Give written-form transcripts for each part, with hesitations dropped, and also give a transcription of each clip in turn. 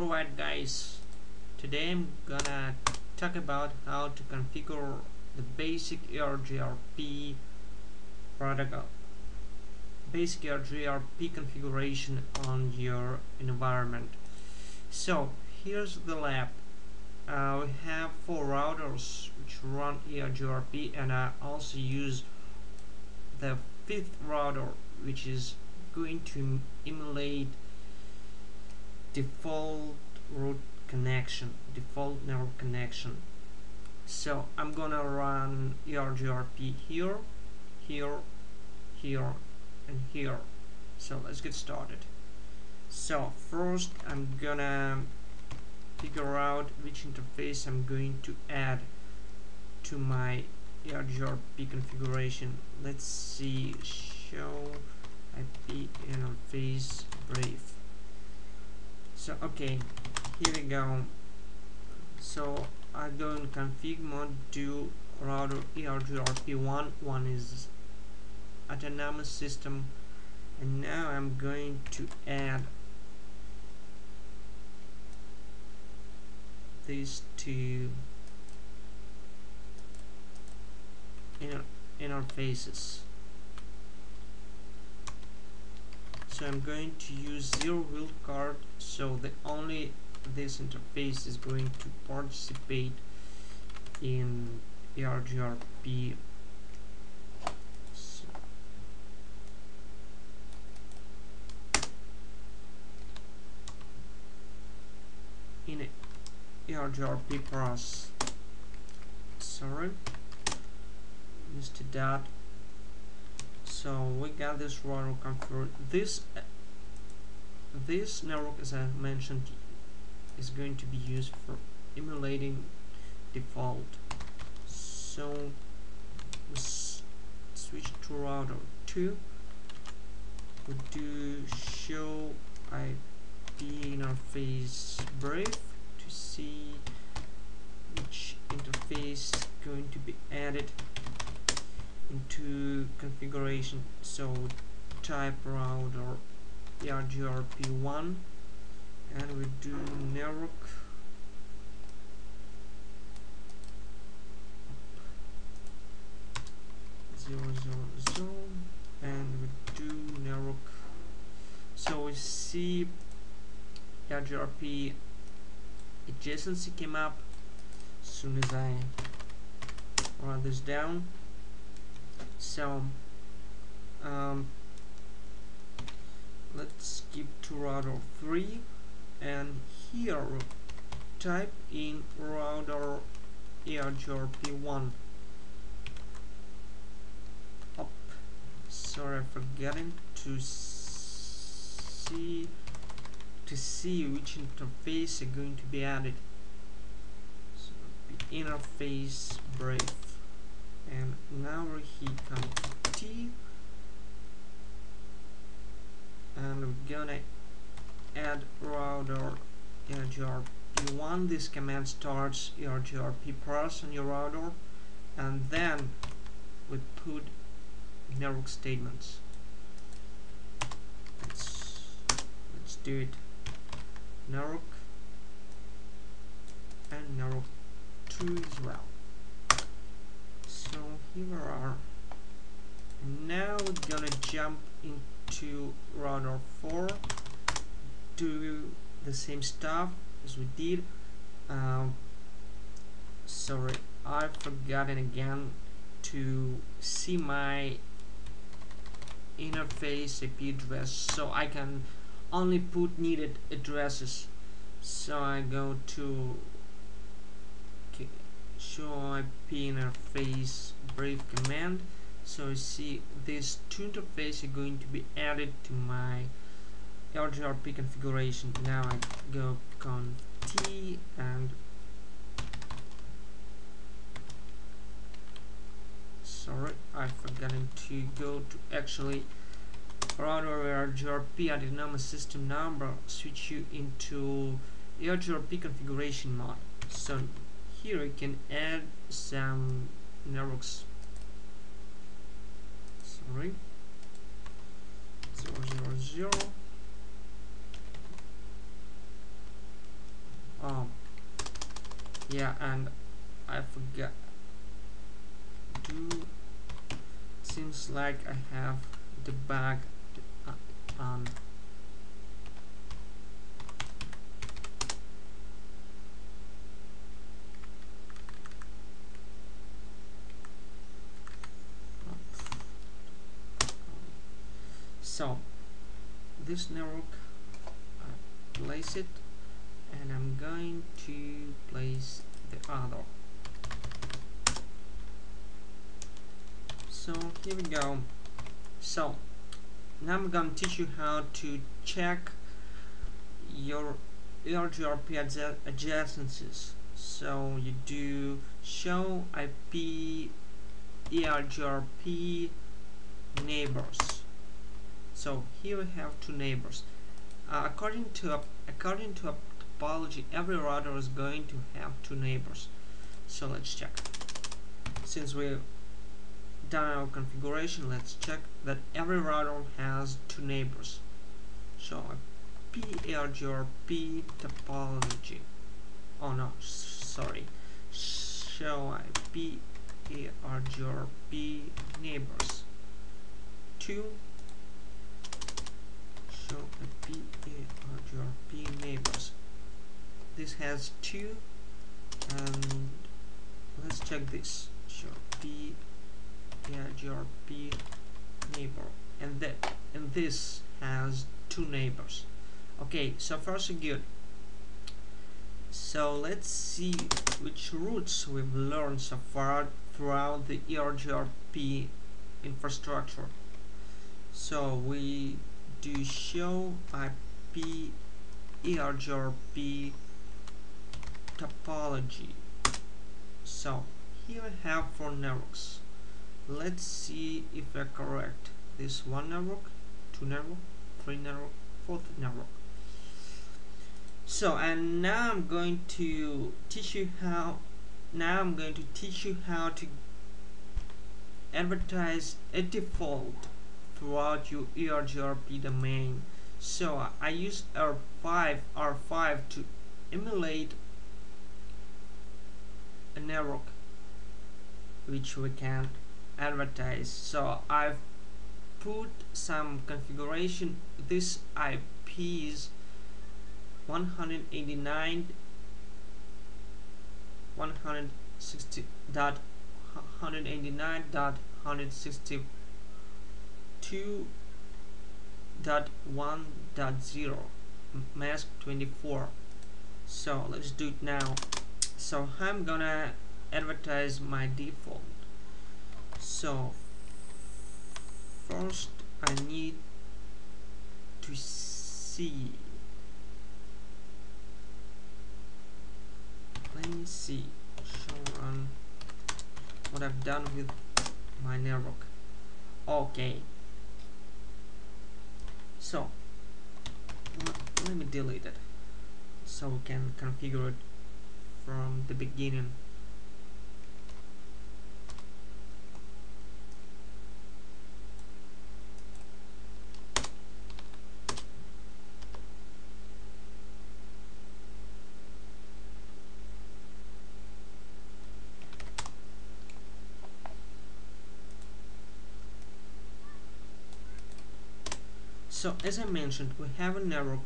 Alright guys, today I'm gonna talk about how to configure the basic Eigrp protocol, basic Eigrp configuration on your environment. So here's the lab. We have 4 routers which run Eigrp, and I also use the 5th router which is going to emulate default root connection, default network connection. So I'm gonna run Eigrp here, here, here, and here. So let's get started. So first I'm gonna figure out which interface I'm going to add to my Eigrp configuration. Let's see, show IP interface Brave. So okay, here we go. So I go in config mode, do router Eigrp1. One is autonomous system, and now I'm going to add these two interfaces. So I'm going to use 0 wildcard, so the only this interface is going to participate in Eigrp. So in Eigrp pros. Sorry, missed that. So we got this router configured. This network, as I mentioned, is going to be used for emulating default. So we switch to router 2. We do show IP interface Brave to see which interface is going to be added into configuration. So type router Eigrp1 and we do network zero zero zero and we do network. So we see Eigrp adjacency came up as soon as I write this down. So let's skip to router 3, and here type in router Eigrp1. Up. Sorry, I'm forgetting to see which interface are going to be added. So interface Brave, and now we hit T, and we're gonna add router Eigrp1. This command starts Eigrp pros on your router, and then we put network statements. Let's do it. Network and network 2 as well. So here we are. And now we're gonna jump into router 4, do the same stuff as we did. Sorry, I've forgotten again to see my interface IP address, so I can only put needed addresses. So I go to show IP interface Brave command. So you see these two interfaces are going to be added to my Eigrp configuration. Now I go conf T and sorry, I've forgotten to go to actually router Eigrp autonomous system number, switch you into Eigrp configuration mode. So here you can add some networks. Sorry, 000 yeah, and I forgot do seems like I have the bug on. So this network, I place it, and I'm going to place the other. So here we go. So now I'm going to teach you how to check your Eigrp adjacencies. So you do show IP Eigrp neighbors. So here we have two neighbors. According to a topology, every router is going to have two neighbors. So let's check. Since we've done our configuration, let's check that every router has two neighbors. So Eigrp topology. Oh no, sorry. Show IP Eigrp neighbors. Two. Show IP Eigrp neighbors. This has two, and let's check this. Show IP Eigrp neighbor, and this has two neighbors. Okay, so far so good. So let's see which routes we've learned so far throughout the Eigrp infrastructure. So we do show IP Eigrp topology. So here I have 4 networks. Let's see if we're correct. This 1 network, 2 network, 3 network, 4th network. So, and now I'm going to teach you how to advertise a default throughout your Eigrp domain. So I use R5 to emulate a network which we can advertise. So I've put some configuration. This IP is 189.162.1.0 mask 24. So let's do it now. So I'm gonna advertise my default. So first I need to see. Let me see. Show run what I've done with my network. Okay. So let me delete it so we can configure it from the beginning. So as I mentioned, we have a network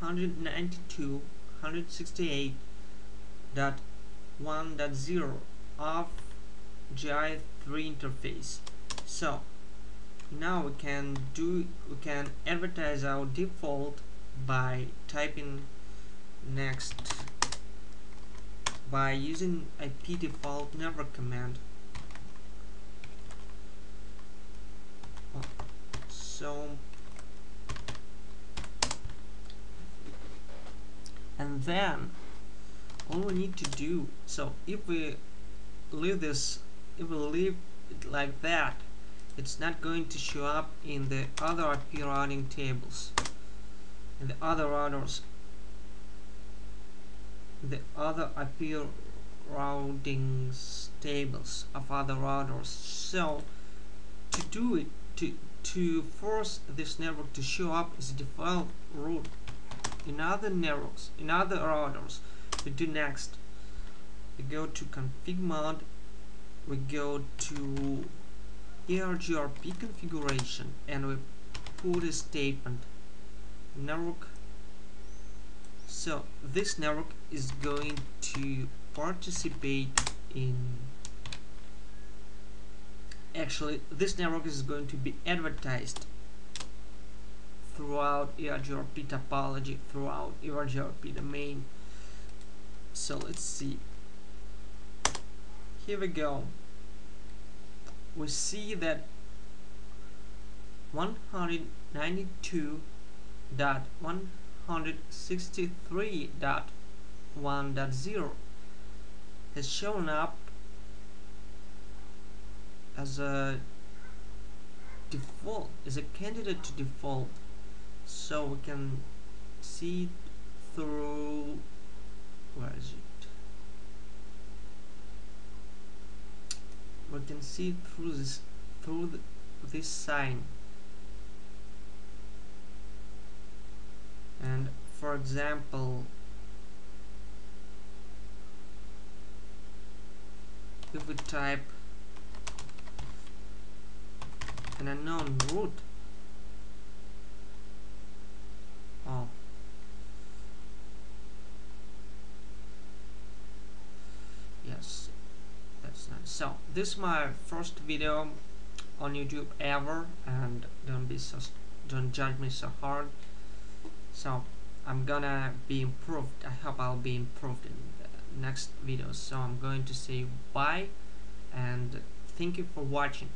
192.168.1.0 of GI3 interface. So now we can advertise our default by typing next by using IP default network command. So and then all we need to do, so if we leave it like that, it's not going to show up in the other IP routing tables, in the other routers, the other IP routing tables of other routers. So to do it, to force this network to show up as a default route in other networks, in other routers, we do next, we go to config mode, we go to Eigrp configuration, and we put a statement network. So this network is going to participate in, actually this network is going to be advertised throughout Eigrp topology, throughout Eigrp domain. So let's see, here we go. We see that 192.163.1.0 has shown up as a default, as a candidate to default. So we can see through, where is it? We can see through this sign. And for example, if we type an unknown root, oh, yes, that's nice. So this is my first video on YouTube ever, and don't judge me so hard. So I'm gonna be improved. I hope I'll be improved in the next videos. So I'm going to say bye and thank you for watching.